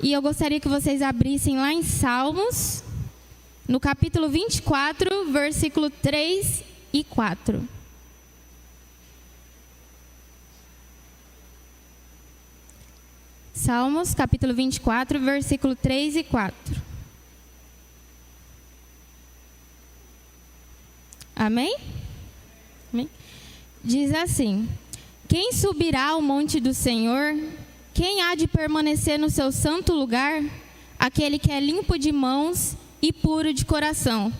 E eu gostaria que vocês abrissem lá em Salmos, no capítulo 24, versículo 3 e 4. Salmos, capítulo 24, versículo 3 e 4. Amém? Amém? Diz assim: quem subirá ao monte do Senhor? Quem há de permanecer no seu santo lugar? Aquele que é limpo de mãos e puro de coração,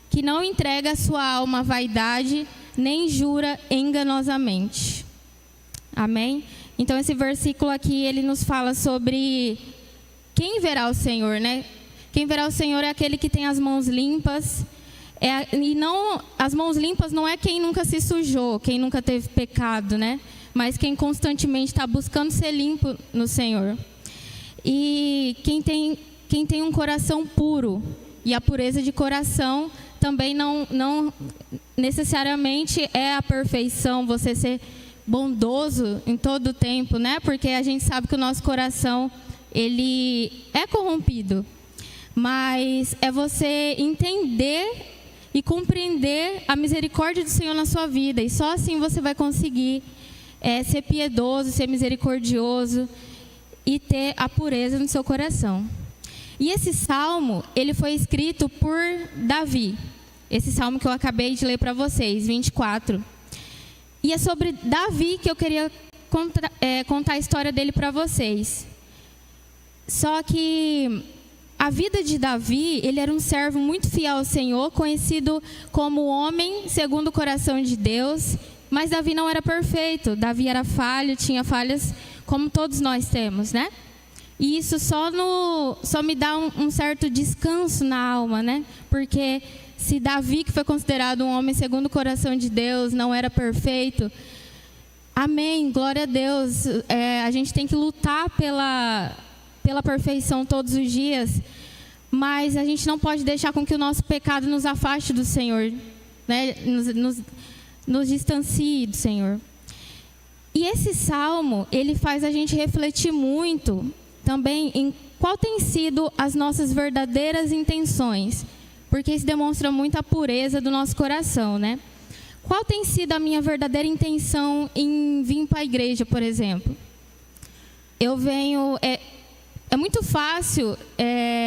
que não entrega a sua alma à vaidade, nem jura enganosamente. Amém? Então esse versículo aqui, ele nos fala sobre quem verá o Senhor, né? Quem verá o Senhor é aquele que tem as mãos limpas. As mãos limpas não é quem nunca se sujou, quem nunca teve pecado, né? Mas quem constantemente está buscando ser limpo no Senhor. E quem tem um coração puro. E a pureza de coração também não necessariamente é a perfeição, você ser bondoso em todo o tempo, né? Porque a gente sabe que o nosso coração, ele é corrompido. Mas é você entender e compreender a misericórdia do Senhor na sua vida. E só assim você vai conseguir ser piedoso, ser misericordioso e ter a pureza no seu coração. E esse salmo, ele foi escrito por Davi. Esse salmo que eu acabei de ler para vocês, 24. E é sobre Davi que eu queria contar a história dele para vocês. Só que a vida de Davi, ele era um servo muito fiel ao Senhor, conhecido como homem segundo o coração de Deus. Mas Davi não era perfeito. Davi era falho, tinha falhas como todos nós temos, né? E isso só me dá um certo descanso na alma, né? Porque se Davi, que foi considerado um homem segundo o coração de Deus, não era perfeito, amém, glória a Deus. A gente tem que lutar pela perfeição todos os dias, mas a gente não pode deixar com que o nosso pecado nos afaste do Senhor, né? Nos distancie do Senhor. E esse salmo, ele faz a gente refletir muito também em qual tem sido as nossas verdadeiras intenções, porque isso demonstra muito a pureza do nosso coração, né? Qual tem sido a minha verdadeira intenção em vir para a igreja, por exemplo? Eu venho... É muito fácil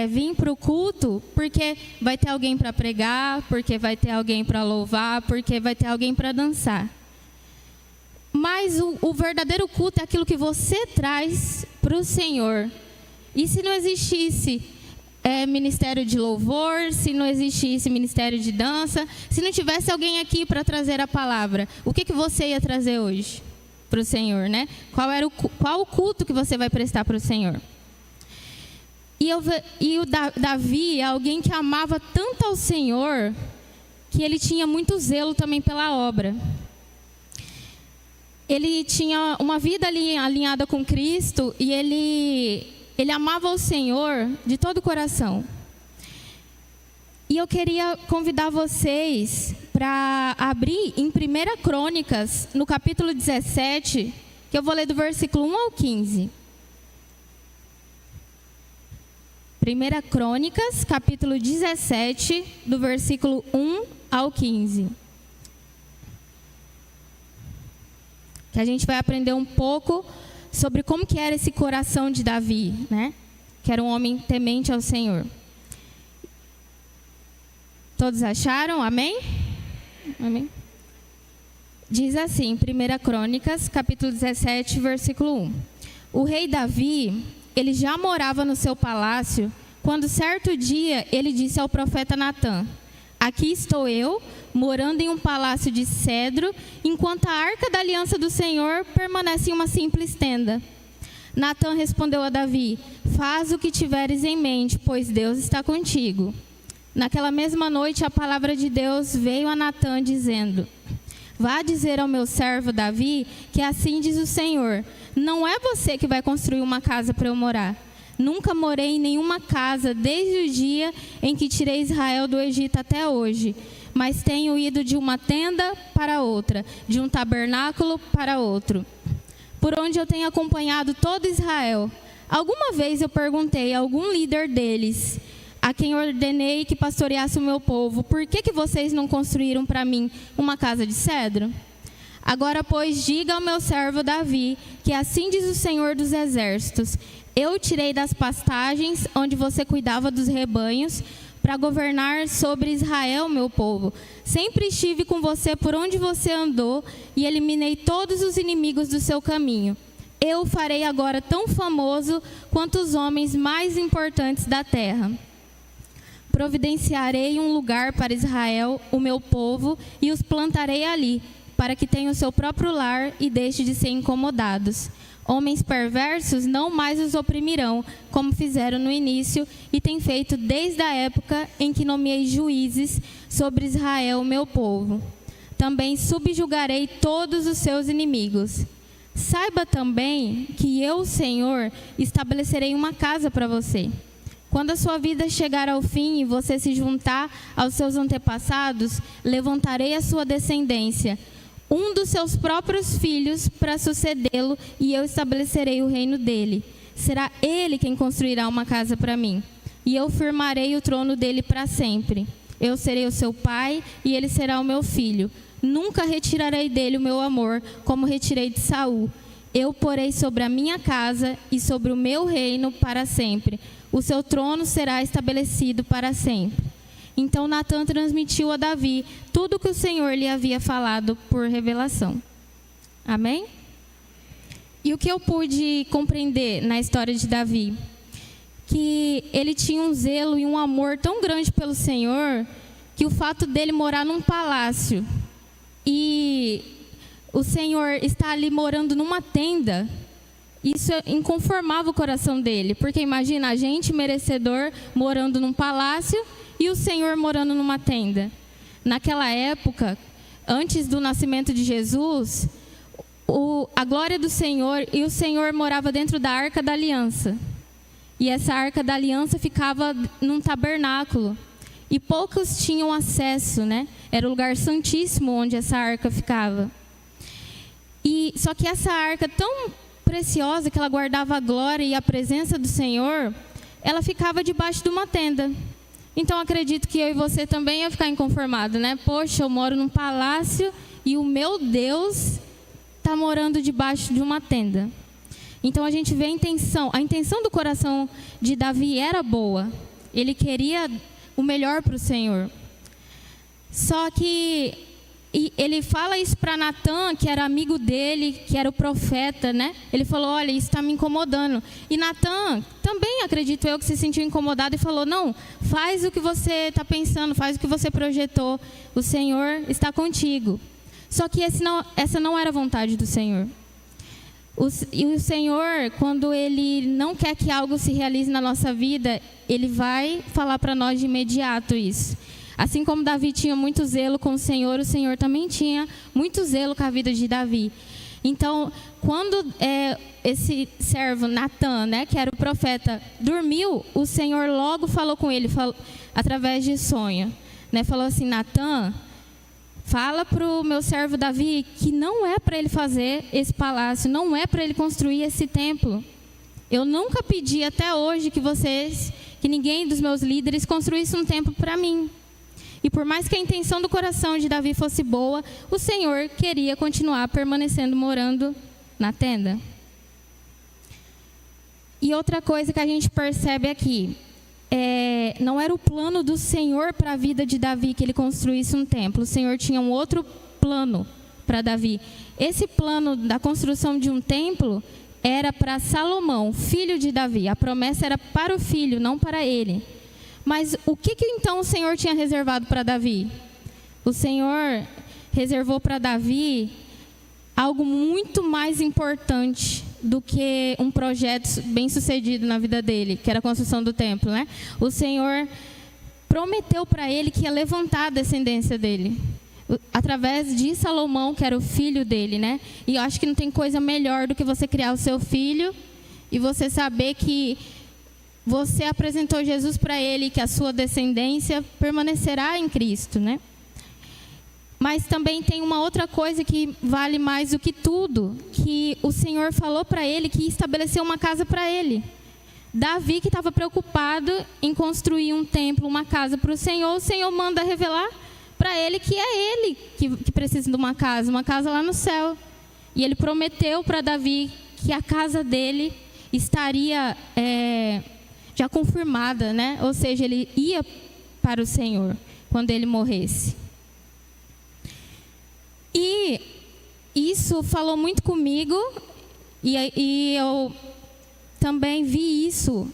vir para o culto, porque vai ter alguém para pregar, porque vai ter alguém para louvar, porque vai ter alguém para dançar. Mas o verdadeiro culto é aquilo que você traz para o Senhor. E se não existisse ministério de louvor, se não existisse ministério de dança, se não tivesse alguém aqui para trazer a palavra, o que você ia trazer hoje para o Senhor, né? Qual o culto que você vai prestar para o Senhor? E o Davi é alguém que amava tanto ao Senhor, que ele tinha muito zelo também pela obra. Ele tinha uma vida alinhada com Cristo e ele amava o Senhor de todo o coração. E eu queria convidar vocês para abrir em 1 Crônicas, no capítulo 17, que eu vou ler do versículo 1 ao 15. 1 Crônicas, capítulo 17, do versículo 1 ao 15. Que a gente vai aprender um pouco sobre como que era esse coração de Davi, né? Que era um homem temente ao Senhor. Todos acharam? Amém? Amém? Diz assim, 1 Crônicas, capítulo 17, versículo 1. O rei Davi, ele já morava no seu palácio, quando certo dia ele disse ao profeta Natã: aqui estou eu, morando em um palácio de cedro, enquanto a arca da aliança do Senhor permanece em uma simples tenda. Natã respondeu a Davi: faz o que tiveres em mente, pois Deus está contigo. Naquela mesma noite, a palavra de Deus veio a Natã, dizendo: vá dizer ao meu servo Davi que assim diz o Senhor: não é você que vai construir uma casa para eu morar. Nunca morei em nenhuma casa desde o dia em que tirei Israel do Egito até hoje, mas tenho ido de uma tenda para outra, de um tabernáculo para outro, por onde eu tenho acompanhado todo Israel. Alguma vez eu perguntei a algum líder deles, a quem ordenei que pastoreasse o meu povo, por que vocês não construíram para mim uma casa de cedro? Agora, pois, diga ao meu servo Davi, que assim diz o Senhor dos Exércitos: eu o tirei das pastagens onde você cuidava dos rebanhos, para governar sobre Israel, meu povo. Sempre estive com você por onde você andou e eliminei todos os inimigos do seu caminho. Eu o farei agora tão famoso quanto os homens mais importantes da terra. Providenciarei um lugar para Israel, o meu povo, e os plantarei ali, para que tenham o seu próprio lar e deixem de ser incomodados. Homens perversos não mais os oprimirão, como fizeram no início e têm feito desde a época em que nomeei juízes sobre Israel, meu povo. Também subjugarei todos os seus inimigos. Saiba também que eu, Senhor, estabelecerei uma casa para você. Quando a sua vida chegar ao fim e você se juntar aos seus antepassados, levantarei a sua descendência, um dos seus próprios filhos, para sucedê-lo, e eu estabelecerei o reino dele. Será ele quem construirá uma casa para mim, e eu firmarei o trono dele para sempre. Eu serei o seu pai, e ele será o meu filho. Nunca retirarei dele o meu amor, como retirei de Saul. Eu porei sobre a minha casa e sobre o meu reino para sempre. O seu trono será estabelecido para sempre. Então Natã transmitiu a Davi tudo o que o Senhor lhe havia falado por revelação. Amém? E o que eu pude compreender na história de Davi? Que ele tinha um zelo e um amor tão grande pelo Senhor, que o fato dele morar num palácio e o Senhor está ali morando numa tenda, isso inconformava o coração dele. Porque imagina a gente, merecedor, morando num palácio, e o Senhor morando numa tenda. Naquela época, antes do nascimento de Jesus, a glória do Senhor, e o Senhor morava dentro da Arca da Aliança. E essa Arca da Aliança ficava num tabernáculo. E poucos tinham acesso, né? Era o lugar santíssimo onde essa arca ficava. Só que essa arca tão preciosa, que ela guardava a glória e a presença do Senhor, ela ficava debaixo de uma tenda. Então, acredito que eu e você também ia ficar inconformado, né? Poxa, eu moro num palácio e o meu Deus está morando debaixo de uma tenda. Então, a gente vê a intenção do coração de Davi era boa. Ele queria o melhor para o Senhor. Só que ele fala isso para Natã, que era amigo dele, que era o profeta, né? Ele falou: olha, isso está me incomodando. E Natã também, acredito eu, que se sentiu incomodado e falou: não, faz o que você está pensando, faz o que você projetou. O Senhor está contigo. Só que essa não era a vontade do Senhor. E o Senhor, quando Ele não quer que algo se realize na nossa vida, Ele vai falar para nós de imediato isso. Assim como Davi tinha muito zelo com o Senhor também tinha muito zelo com a vida de Davi. Então, quando esse servo Natã, né, que era o profeta, dormiu, o Senhor logo falou com ele, através de sonho, né, falou assim: Natã, fala para o meu servo Davi que não é para ele fazer esse palácio, não é para ele construir esse templo. Eu nunca pedi até hoje que ninguém dos meus líderes construísse um templo para mim. E por mais que a intenção do coração de Davi fosse boa, o Senhor queria continuar permanecendo morando na tenda. E outra coisa que a gente percebe aqui, não era o plano do Senhor para a vida de Davi que ele construísse um templo. O Senhor tinha um outro plano para Davi. Esse plano da construção de um templo era para Salomão, filho de Davi. A promessa era para o filho, não para ele. Mas o que então o Senhor tinha reservado para Davi? O Senhor reservou para Davi algo muito mais importante do que um projeto bem sucedido na vida dele, que era a construção do templo, né? O Senhor prometeu para ele que ia levantar a descendência dele, através de Salomão, que era o filho dele, né? E eu acho que não tem coisa melhor do que você criar o seu filho e você saber que você apresentou Jesus para ele e que a sua descendência permanecerá em Cristo, né? Mas também tem uma outra coisa que vale mais do que tudo, que o Senhor falou para ele que estabeleceu uma casa para ele. Davi, que estava preocupado em construir um templo, uma casa para o Senhor manda revelar para ele que é ele que precisa de uma casa lá no céu. E ele prometeu para Davi que a casa dele estaria já confirmada, né? Ou seja, ele ia para o Senhor quando ele morresse. E isso falou muito comigo, e eu também vi isso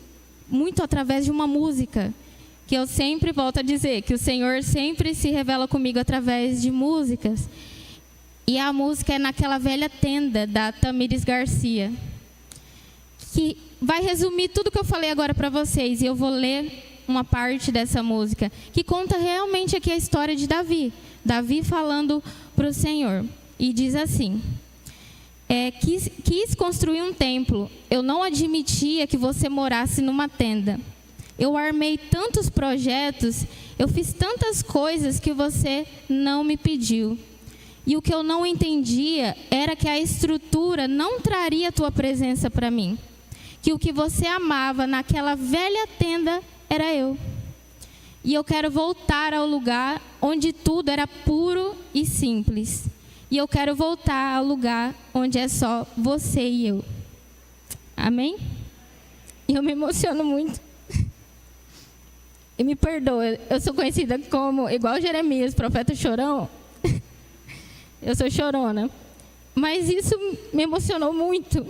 muito através de uma música, que eu sempre volto a dizer, que o Senhor sempre se revela comigo através de músicas. E a música é Naquela Velha Tenda, da Tamires Garcia, que vai resumir tudo que eu falei agora para vocês. E eu vou ler uma parte dessa música, que conta realmente aqui a história de Davi. Davi falando para o Senhor. E diz assim: quis construir um templo. Eu não admitia que você morasse numa tenda. Eu armei tantos projetos, eu fiz tantas coisas que você não me pediu. E o que eu não entendia era que a estrutura não traria a tua presença para mim. Que o que você amava naquela velha tenda era eu. E eu quero voltar ao lugar onde tudo era puro e simples. E eu quero voltar ao lugar onde é só você e eu. Amém? E eu me emociono muito. E me perdoa, eu sou conhecida como, igual Jeremias, profeta chorão. Eu sou chorona. Mas isso me emocionou muito.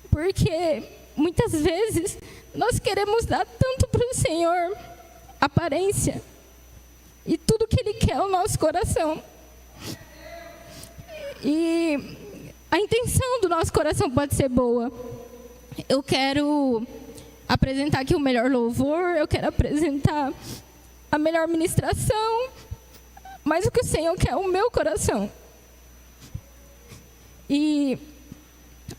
Porque muitas vezes nós queremos dar tanto para o Senhor, aparência, e tudo que Ele quer é o nosso coração. E a intenção do nosso coração pode ser boa. Eu quero apresentar aqui o melhor louvor, eu quero apresentar a melhor ministração, mas o que o Senhor quer é o meu coração. E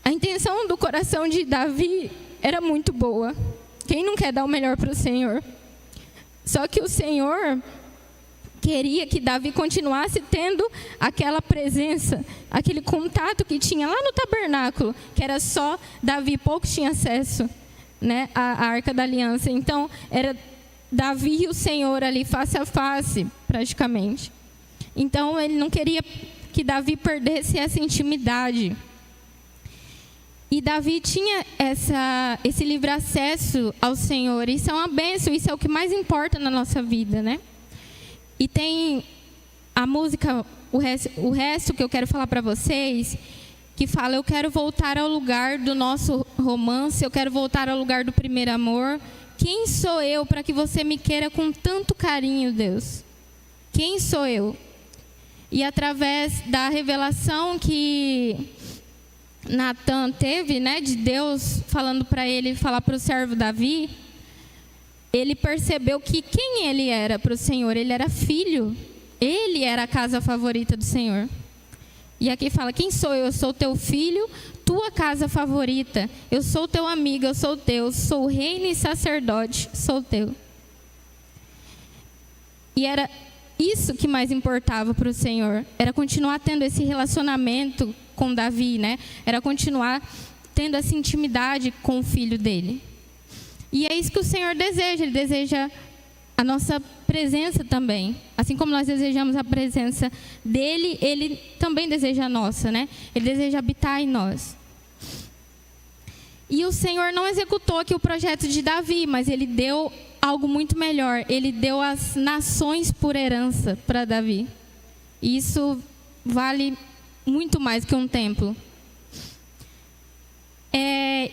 a intenção do coração de Davi era muito boa. Quem não quer dar o melhor para o Senhor? Só que o Senhor queria que Davi continuasse tendo aquela presença, aquele contato que tinha lá no tabernáculo, que era só Davi, poucos tinham acesso, né, à Arca da Aliança. Então, era Davi e o Senhor ali, face a face, praticamente. Então, ele não queria que Davi perdesse essa intimidade. E Davi tinha esse livre acesso ao Senhor. Isso é uma bênção, isso é o que mais importa na nossa vida, né? E tem a música, o resto que eu quero falar para vocês, que fala: eu quero voltar ao lugar do nosso romance, eu quero voltar ao lugar do primeiro amor. Quem sou eu para que você me queira com tanto carinho, Deus? Quem sou eu? E através da revelação que Natan teve, né, de Deus falando para ele, falar para o servo Davi, ele percebeu que quem ele era para o Senhor. Ele era filho, ele era a casa favorita do Senhor. E aqui fala: quem sou eu? Eu sou teu filho, tua casa favorita. Eu sou teu amigo, eu sou teu. Sou reino e sacerdote, sou teu. E era isso que mais importava para o Senhor. Era continuar tendo esse relacionamento com Davi, né? Era continuar tendo essa intimidade com o filho dele. E é isso que o Senhor deseja. Ele deseja a nossa presença também. Assim como nós desejamos a presença dele, ele também deseja a nossa, né? Ele deseja habitar em nós. E o Senhor não executou aqui o projeto de Davi, mas ele deu algo muito melhor. Ele deu as nações por herança para Davi. E isso vale muito mais que um templo.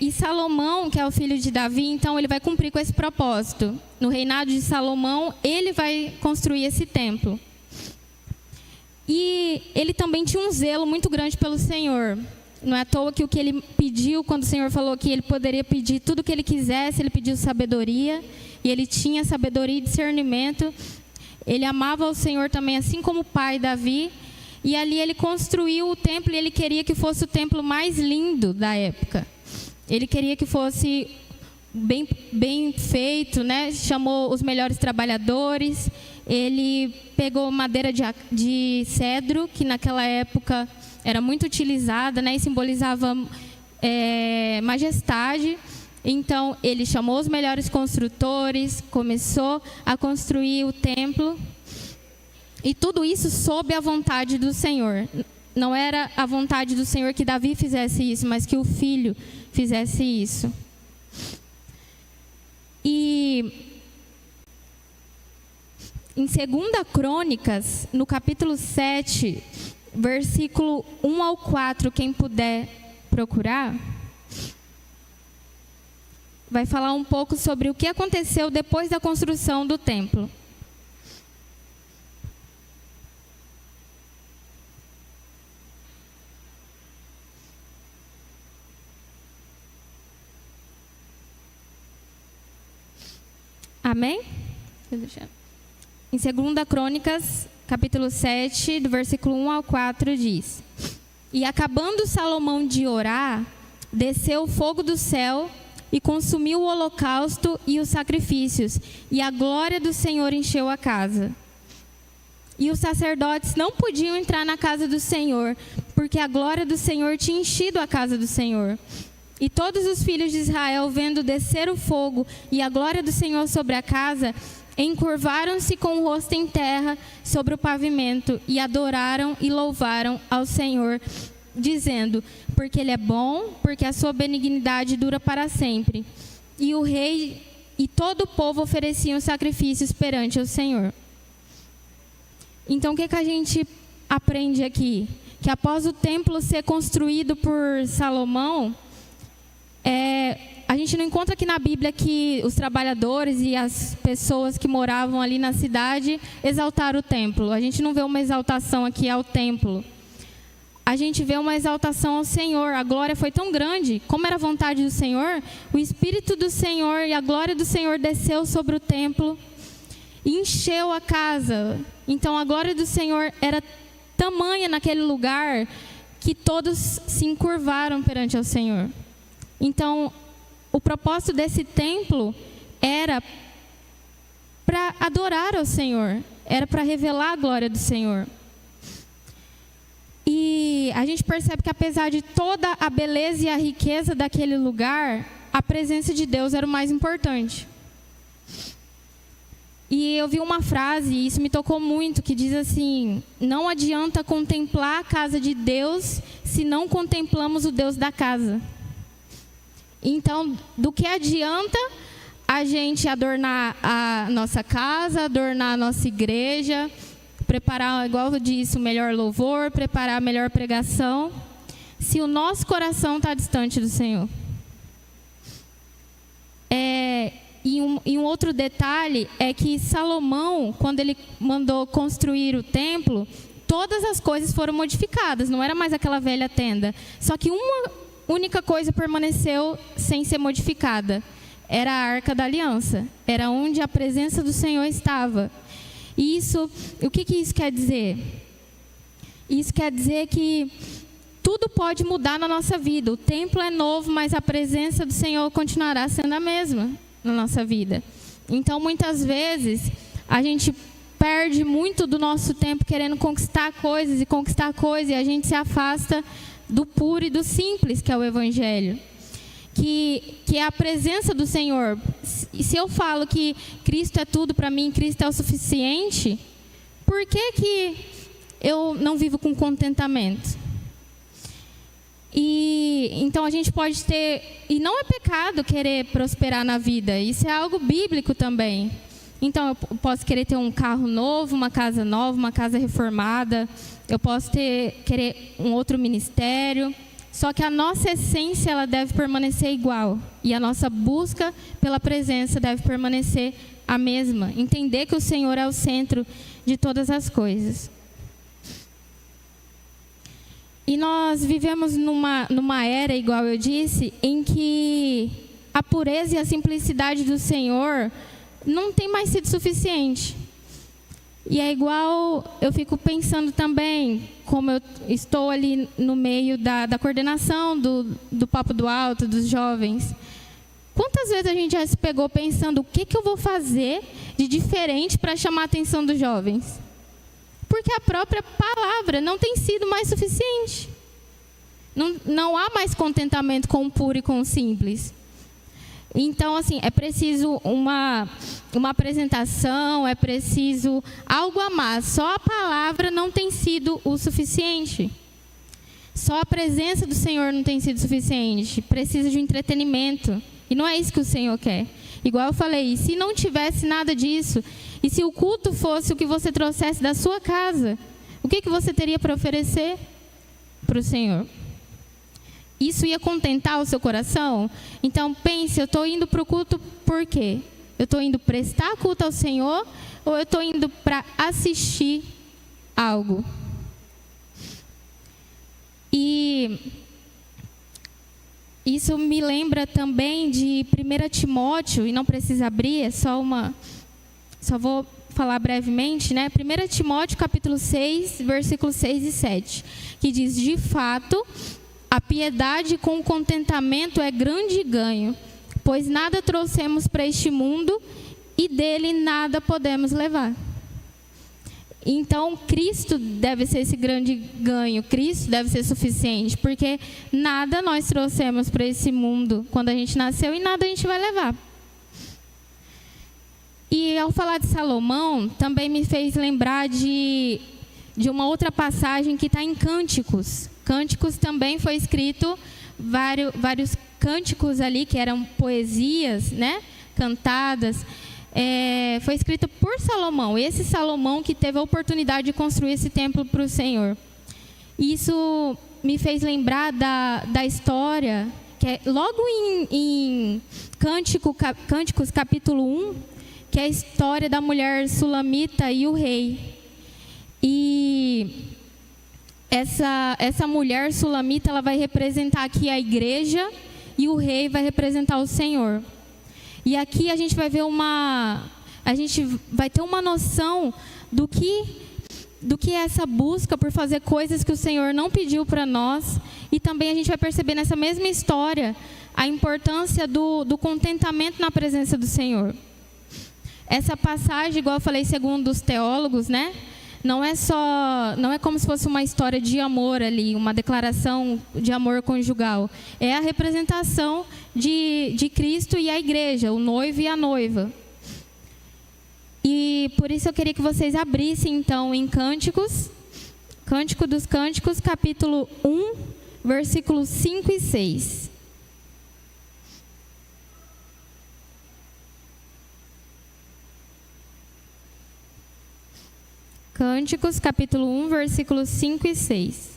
E Salomão, que é o filho de Davi, então ele vai cumprir com esse propósito. No reinado de Salomão, ele vai construir esse templo. E ele também tinha um zelo muito grande pelo Senhor. Não é à toa que o que ele pediu, quando o Senhor falou que ele poderia pedir tudo o que ele quisesse, ele pediu sabedoria. E ele tinha sabedoria e discernimento. Ele amava o Senhor também, assim como o pai Davi. E ali ele construiu o templo, e ele queria que fosse o templo mais lindo da época. Ele queria que fosse bem feito, né? Chamou os melhores trabalhadores. Ele pegou madeira de cedro, que naquela época era muito utilizada, né? E simbolizava majestade. Então, ele chamou os melhores construtores, começou a construir o templo. E tudo isso sob a vontade do Senhor. Não era a vontade do Senhor que Davi fizesse isso, mas que o filho fizesse isso. E em 2 Crônicas, no capítulo 7, versículo 1 ao 4, quem puder procurar, vai falar um pouco sobre o que aconteceu depois da construção do templo. Amém? Em 2 Crônicas, capítulo 7, do versículo 1 ao 4, diz: E acabando Salomão de orar, desceu o fogo do céu e consumiu o holocausto e os sacrifícios, e a glória do Senhor encheu a casa. E os sacerdotes não podiam entrar na casa do Senhor, porque a glória do Senhor tinha enchido a casa do Senhor. E todos os filhos de Israel, vendo descer o fogo e a glória do Senhor sobre a casa, encurvaram-se com o rosto em terra sobre o pavimento e adoraram e louvaram ao Senhor, dizendo: porque Ele é bom, porque a sua benignidade dura para sempre. E o rei e todo o povo ofereciam sacrifícios perante o Senhor. Então, o que a gente aprende aqui? Que após o templo ser construído por Salomão, a gente não encontra aqui na Bíblia que os trabalhadores e as pessoas que moravam ali na cidade exaltaram o templo. A gente não vê uma exaltação aqui ao templo. A gente vê uma exaltação ao Senhor. A glória foi tão grande, como era a vontade do Senhor, o Espírito do Senhor e a glória do Senhor desceu sobre o templo e encheu a casa. Então a glória do Senhor era tamanha naquele lugar que todos se encurvaram perante ao Senhor. Então, o propósito desse templo era para adorar ao Senhor, era para revelar a glória do Senhor. E a gente percebe que apesar de toda a beleza e a riqueza daquele lugar, a presença de Deus era o mais importante. E eu vi uma frase, e isso me tocou muito, que diz assim: não adianta contemplar a casa de Deus se não contemplamos o Deus da casa. Então, do que adianta a gente adornar a nossa casa, adornar a nossa igreja, preparar, igual eu disse, o melhor louvor, preparar a melhor pregação, se o nosso coração está distante do Senhor? E um outro detalhe é que Salomão, quando ele mandou construir o templo, todas as coisas foram modificadas, não era mais aquela velha tenda. Só que uma única coisa permaneceu sem ser modificada. Era a Arca da Aliança. Era onde a presença do Senhor estava. E isso, o que isso quer dizer? Isso quer dizer que tudo pode mudar na nossa vida. O templo é novo, mas a presença do Senhor continuará sendo a mesma na nossa vida. Então, muitas vezes, a gente perde muito do nosso tempo querendo conquistar coisas, e a gente se afasta do puro e do simples, que é o Evangelho, que é a presença do Senhor. E se eu falo que Cristo é tudo para mim, Cristo é o suficiente, por que eu não vivo com contentamento? E então a gente pode ter, e não é pecado querer prosperar na vida, isso é algo bíblico também. Então eu posso querer ter um carro novo, uma casa reformada, eu posso querer um outro ministério, só que a nossa essência ela deve permanecer igual e a nossa busca pela presença deve permanecer a mesma. Entender que o Senhor é o centro de todas as coisas. E nós vivemos numa era, igual eu disse, em que a pureza e a simplicidade do Senhor não tem mais sido suficiente. E é igual, eu fico pensando também, como eu estou ali no meio da coordenação do Papo do Alto, dos jovens. Quantas vezes a gente já se pegou pensando, o que eu vou fazer de diferente para chamar a atenção dos jovens? Porque a própria palavra não tem sido mais suficiente. Não há mais contentamento com o puro e com o simples. Então, assim, é preciso uma apresentação, é preciso algo a mais. Só a palavra não tem sido o suficiente. Só a presença do Senhor não tem sido suficiente. Precisa de um entretenimento. E não é isso que o Senhor quer. Igual eu falei, se não tivesse nada disso, e se o culto fosse o que você trouxesse da sua casa, o que você teria para oferecer para o Senhor? Isso ia contentar o seu coração? Então pense, eu estou indo para o culto por quê? Eu estou indo prestar culto ao Senhor ou eu estou indo para assistir algo? E isso me lembra também de 1 Timóteo, e não precisa abrir, é só vou falar brevemente, né? 1 Timóteo capítulo 6, versículos 6 e 7, que diz: de fato, a piedade com contentamento é grande ganho, pois nada trouxemos para este mundo e dele nada podemos levar. Então, Cristo deve ser esse grande ganho, Cristo deve ser suficiente, porque nada nós trouxemos para esse mundo quando a gente nasceu e nada a gente vai levar. E ao falar de Salomão, também me fez lembrar de uma outra passagem que está em Cânticos. Cânticos também foi escrito, vários cânticos ali, que eram poesias, né, cantadas. Foi escrito por Salomão, esse Salomão que teve a oportunidade de construir esse templo para o Senhor. Isso me fez lembrar da história, que é logo em Cânticos capítulo 1, que é a história da mulher sulamita e o rei. E essa mulher sulamita, ela vai representar aqui a igreja e o rei vai representar o Senhor. E aqui a gente vai ver a gente vai ter uma noção do que é essa busca por fazer coisas que o Senhor não pediu para nós. E também a gente vai perceber nessa mesma história a importância do contentamento na presença do Senhor. Essa passagem, igual eu falei, segundo os teólogos, né? Não é como se fosse uma história de amor ali, uma declaração de amor conjugal. É a representação de Cristo e a igreja, o noivo e a noiva. E por isso eu queria que vocês abrissem então em Cânticos, Cântico dos Cânticos, capítulo 1, versículos 5 e 6. Cânticos, capítulo 1, versículos 5 e 6.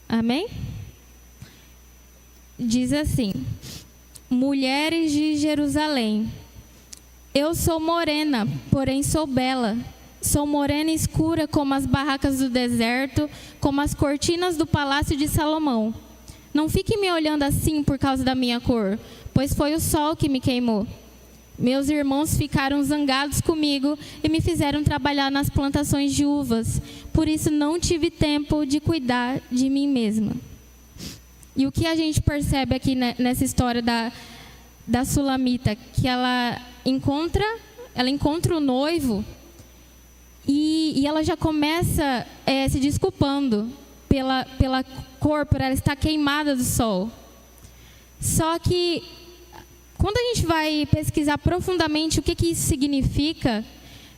Amém? Diz assim: mulheres de Jerusalém, eu sou morena, porém sou bela. Sou morena e escura como as barracas do deserto, como as cortinas do palácio de Salomão. Não fique me olhando assim por causa da minha cor, pois foi o sol que me queimou. Meus irmãos ficaram zangados comigo e me fizeram trabalhar nas plantações de uvas. Por isso não tive tempo de cuidar de mim mesma. E o que a gente percebe aqui nessa história da sulamita? Que ela encontra o noivo e ela já começa se desculpando pela cor, por ela estar queimada do sol. Só que quando a gente vai pesquisar profundamente o que isso significa,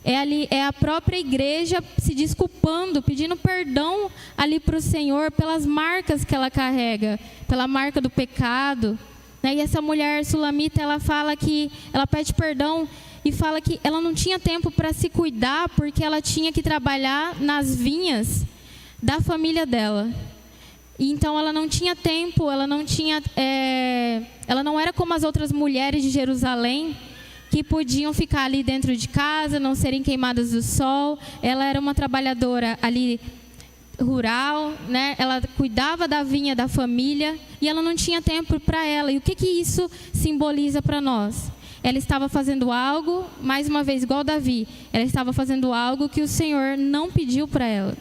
é a própria igreja se desculpando, pedindo perdão ali para o Senhor pelas marcas que ela carrega, pela marca do pecado, né? E essa mulher sulamita, ela pede perdão e fala que ela não tinha tempo para se cuidar porque ela tinha que trabalhar nas vinhas da família dela. Então ela não tinha tempo, ela não era como as outras mulheres de Jerusalém, que podiam ficar ali dentro de casa, não serem queimadas do sol. Ela era uma trabalhadora ali rural, né? Ela cuidava da vinha da família e ela não tinha tempo para ela. E o que isso simboliza para nós? Ela estava fazendo algo, mais uma vez, igual Davi, ela estava fazendo algo que o Senhor não pediu para ela.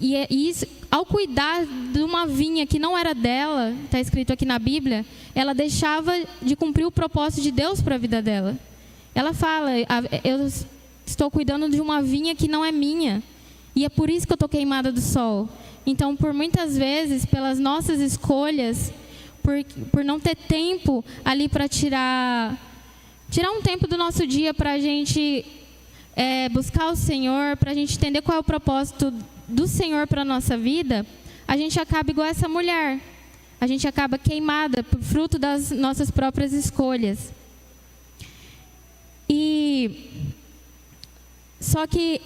E isso, ao cuidar de uma vinha que não era dela, está escrito aqui na Bíblia, ela deixava de cumprir o propósito de Deus para a vida dela. Ela fala, eu estou cuidando de uma vinha que não é minha. e é por isso que eu estou queimada do sol. Então, por muitas vezes, pelas nossas escolhas, por não ter tempo ali para tirar um tempo do nosso dia para a gente buscar o Senhor, para a gente entender qual é o propósito do Senhor para a nossa vida, a gente acaba igual essa mulher. A gente acaba queimada, fruto das nossas próprias escolhas. Só que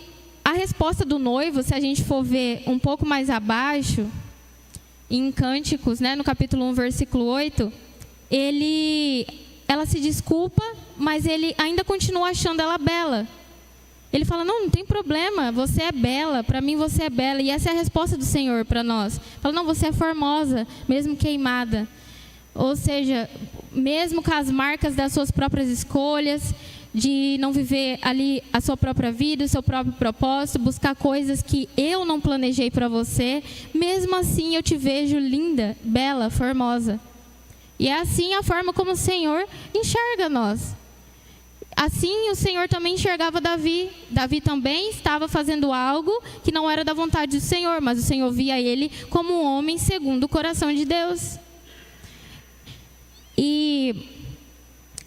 a resposta do noivo, se a gente for ver um pouco mais abaixo, em Cânticos, né, no capítulo 1, versículo 8, ela se desculpa, mas ele ainda continua achando ela bela. Ele fala, não tem problema, você é bela, para mim você é bela. E essa é a resposta do Senhor para nós. Fala, não, você é formosa, mesmo queimada. Ou seja, mesmo com as marcas das suas próprias escolhas, de não viver ali a sua própria vida, o seu próprio propósito, buscar coisas que eu não planejei para você, mesmo assim eu te vejo linda, bela, formosa. E é assim a forma como o Senhor enxerga nós. Assim o Senhor também enxergava Davi. Davi também estava fazendo algo que não era da vontade do Senhor, mas o Senhor via ele como um homem segundo o coração de Deus. E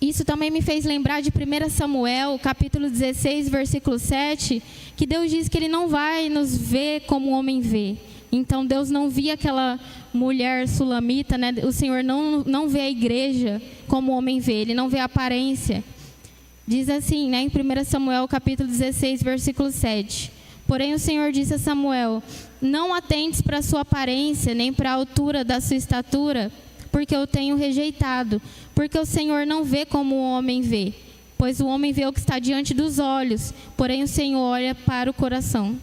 isso também me fez lembrar de 1 Samuel, capítulo 16, versículo 7, que Deus diz que Ele não vai nos ver como o homem vê. Então Deus não via aquela mulher sulamita, né? O Senhor não vê a igreja como o homem vê, Ele não vê a aparência. Diz assim, né, em 1 Samuel, capítulo 16, versículo 7. Porém o Senhor disse a Samuel, não atentes para a sua aparência, nem para a altura da sua estatura, porque eu tenho rejeitado. Porque o Senhor não vê como o homem vê, pois o homem vê o que está diante dos olhos, porém o Senhor olha para o coração.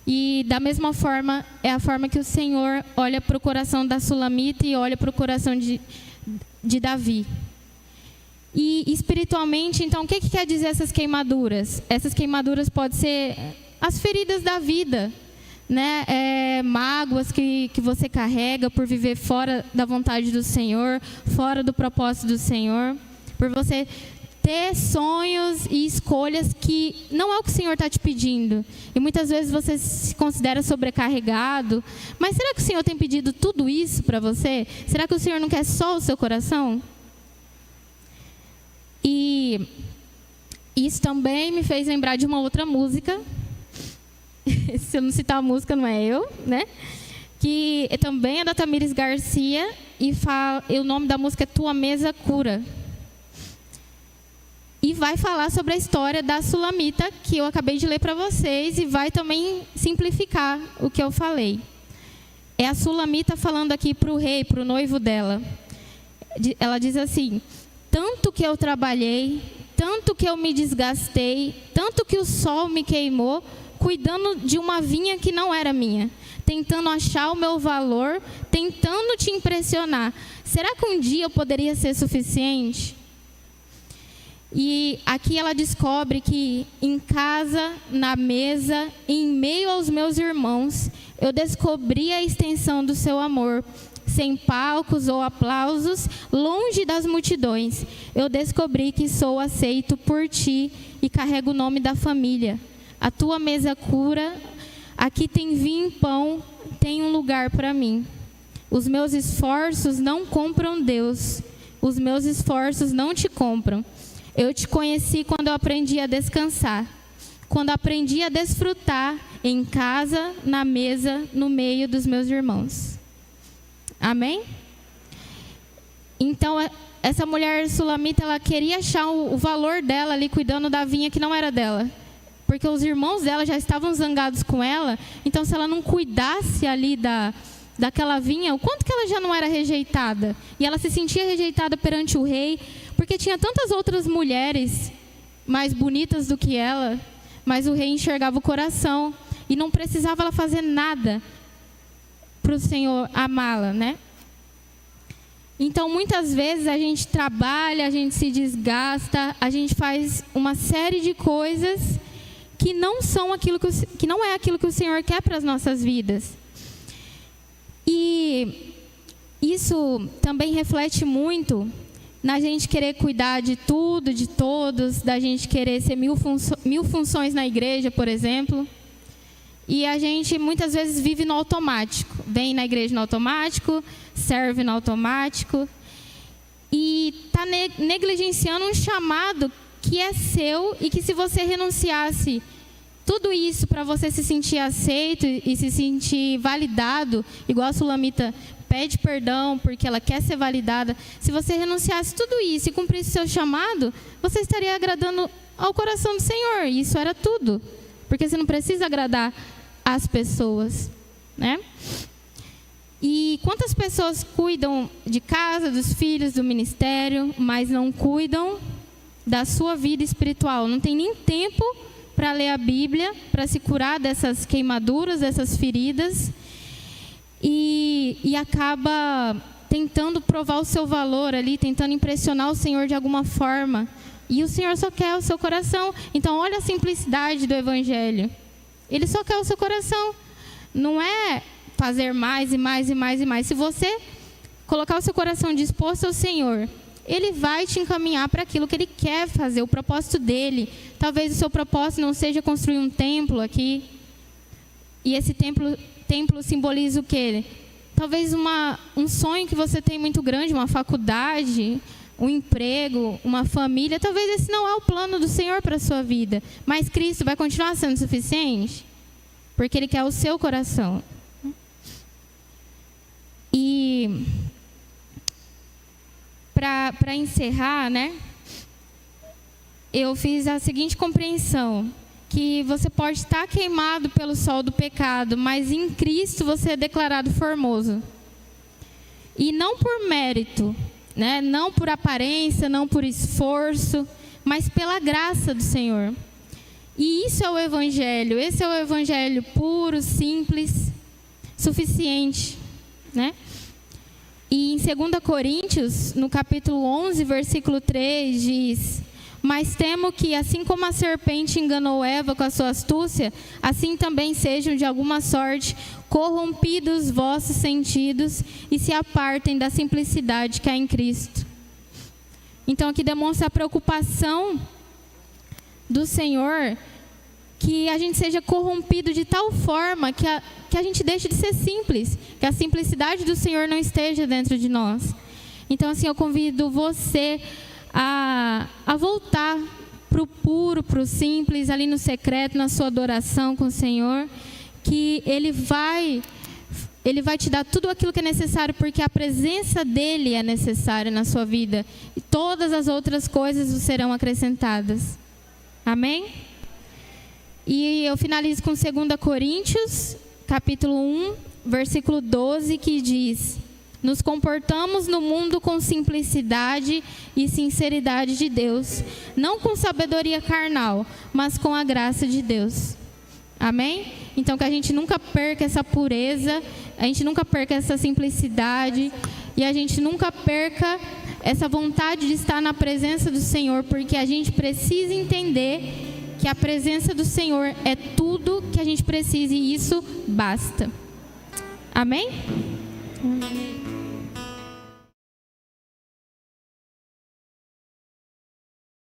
E da mesma forma, é a forma que o Senhor olha para o coração da Sulamita e olha para o coração de Davi. E espiritualmente, então, o que quer dizer essas queimaduras? Essas queimaduras podem ser as feridas da vida, né? Mágoas que você carrega por viver fora da vontade do Senhor, fora do propósito do Senhor, por você ter sonhos e escolhas que não é o que o Senhor está te pedindo. E muitas vezes você se considera sobrecarregado. Mas será que o Senhor tem pedido tudo isso para você? Será que o Senhor não quer só o seu coração? E isso também me fez lembrar de uma outra música. Se eu não citar a música, não é eu, né? Que também é da Tamires Garcia e o nome da música é Tua Mesa Cura. E vai falar sobre a história da Sulamita, que eu acabei de ler para vocês, e vai também simplificar o que eu falei. É a Sulamita falando aqui para o rei, para o noivo dela. Ela diz assim, tanto que eu trabalhei, tanto que eu me desgastei, tanto que o sol me queimou, cuidando de uma vinha que não era minha, tentando achar o meu valor, tentando te impressionar. Será que um dia eu poderia ser suficiente? E aqui ela descobre que em casa, na mesa, em meio aos meus irmãos, eu descobri a extensão do seu amor. Sem palcos ou aplausos, longe das multidões, eu descobri que sou aceito por ti e carrego o nome da família. A tua mesa cura, aqui tem vinho e pão, tem um lugar para mim. Os meus esforços não compram Deus, os meus esforços não te compram. Eu te conheci quando eu aprendi a descansar, quando aprendi a desfrutar em casa, na mesa, no meio dos meus irmãos. Amém? Então, essa mulher sulamita, ela queria achar o valor dela ali, cuidando da vinha que não era dela. Porque os irmãos dela já estavam zangados com ela. Então, se ela não cuidasse ali daquela vinha, o quanto que ela já não era rejeitada. E ela se sentia rejeitada perante o rei, porque tinha tantas outras mulheres mais bonitas do que ela, mas o rei enxergava o coração. E não precisava ela fazer nada para o Senhor amá-la, né? Então, muitas vezes a gente trabalha, a gente se desgasta, a gente faz uma série de coisas que não são aquilo que não é aquilo que o Senhor quer para as nossas vidas. E isso também reflete muito na gente querer cuidar de tudo, de todos, da gente querer ser mil funções na igreja, por exemplo. E a gente muitas vezes vive no automático. Vem na igreja no automático, serve no automático. E está negligenciando um chamado que é seu e que, se você renunciasse tudo isso para você se sentir aceito e se sentir validado, igual a Sulamita pede perdão porque ela quer ser validada, se você renunciasse tudo isso e cumprisse seu chamado, você estaria agradando ao coração do Senhor. E isso era tudo, porque você não precisa agradar as pessoas, né? E quantas pessoas cuidam de casa, dos filhos, do ministério, mas não cuidam da sua vida espiritual? Não tem nem tempo para ler a Bíblia, para se curar dessas queimaduras, dessas feridas, e acaba tentando provar o seu valor ali, tentando impressionar o Senhor de alguma forma. E o Senhor só quer o seu coração. Então, olha a simplicidade do Evangelho. Ele só quer o seu coração. Não é fazer mais e mais e mais e mais. Se você colocar o seu coração disposto ao Senhor, Ele vai te encaminhar para aquilo que Ele quer fazer, o propósito dEle. Talvez o seu propósito não seja construir um templo aqui. E esse templo simboliza o quê? Talvez um sonho que você tem muito grande, uma faculdade, um emprego, uma família. Talvez esse não é o plano do Senhor para a sua vida. Mas Cristo vai continuar sendo suficiente? Porque Ele quer o seu coração. E para encerrar, né, eu fiz a seguinte compreensão: que você pode estar queimado pelo sol do pecado, mas em Cristo você é declarado formoso. E não por mérito, né, não por aparência, não por esforço, mas pela graça do Senhor. E isso é o Evangelho. Esse é o Evangelho puro, simples, suficiente, né? E em 2 Coríntios, no capítulo 11, versículo 3, diz: mas temo que, assim como a serpente enganou Eva com a sua astúcia, assim também sejam de alguma sorte corrompidos vossos sentidos e se apartem da simplicidade que há em Cristo. Então aqui demonstra a preocupação do Senhor, que a gente seja corrompido de tal forma que a gente deixe de ser simples, que a simplicidade do Senhor não esteja dentro de nós. Então, assim, eu convido você a voltar para o puro, para o simples, ali no secreto, na sua adoração com o Senhor, que Ele vai te dar tudo aquilo que é necessário, porque a presença dEle é necessária na sua vida, e todas as outras coisas serão acrescentadas. Amém? E eu finalizo com 2 Coríntios, capítulo 1, versículo 12, que diz: nos comportamos no mundo com simplicidade e sinceridade de Deus, não com sabedoria carnal, mas com a graça de Deus. Amém? Então que a gente nunca perca essa pureza, a gente nunca perca essa simplicidade, e a gente nunca perca essa vontade de estar na presença do Senhor, porque a gente precisa entender que a presença do Senhor é tudo que a gente precisa, e isso basta. Amém? Amém.